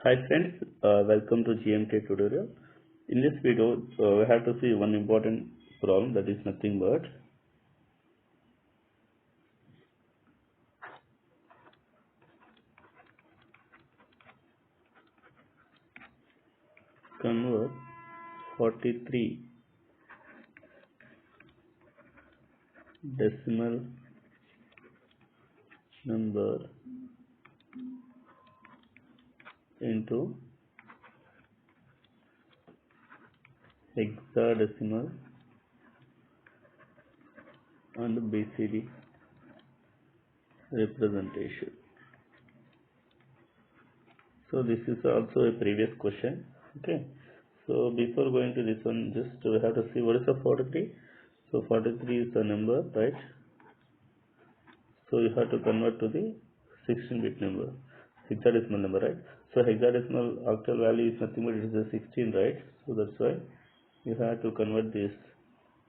Hi friends, welcome to GMK Tutorial. In this video, we have to see one important problem, that is nothing but convert 43 decimal number into hexadecimal and BCD representation. So this is also a previous question. Okay. So before going to this one, just we have to see what is the 43. So 43 is the number, right? So you have to convert to the 16-bit number, hexadecimal number, right? So hexadecimal octal value is nothing but it is a 16, right? So that's why you have to convert this.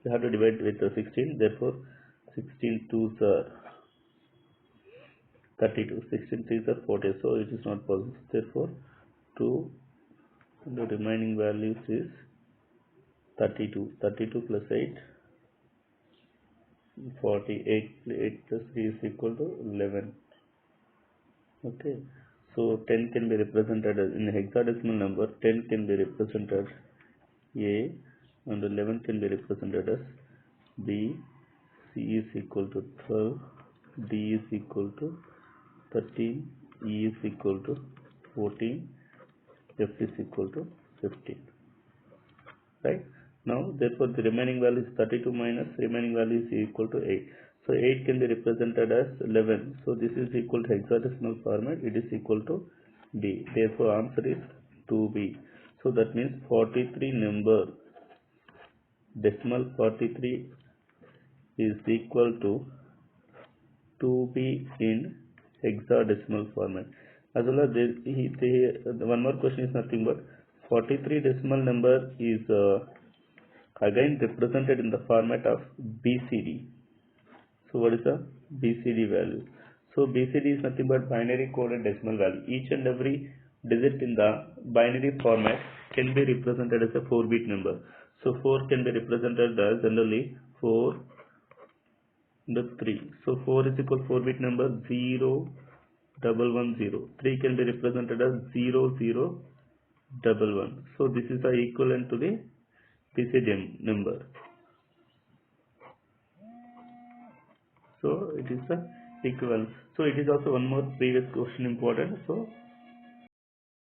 You have to divide with the 16. Therefore, 16 2s are 32. 16 3s are 40. So it is not possible. Therefore, 2 and the remaining values is 32. 32 plus 8. 48. 8 plus 3 is equal to 11. Okay, so 10 can be represented as, in hexadecimal number, 10 can be represented A and 11 can be represented as B. C is equal to 12, D is equal to 13, E is equal to 14, F is equal to 15. Right? Now, therefore, the remaining value is 32 minus remaining value is equal to 8. So, 8 can be represented as 11. So, this is equal to hexadecimal format. It is equal to B. Therefore, answer is 2B. So, that means 43 number, decimal 43 is equal to 2B in hexadecimal format. As well as one more question is nothing but 43 decimal number is again represented in the format of BCD. So what is the BCD value? So BCD is nothing but binary coded decimal value. Each and every digit in the binary format can be represented as a 4-bit number. So 4 can be represented as generally 4 the 3. So 4 is equal to 4-bit number 0 1 1 0. 3 can be represented as 0 0 1 1. So this is the equivalent to the BCD number. So it is the equivalent. So it is also one more previous question important. So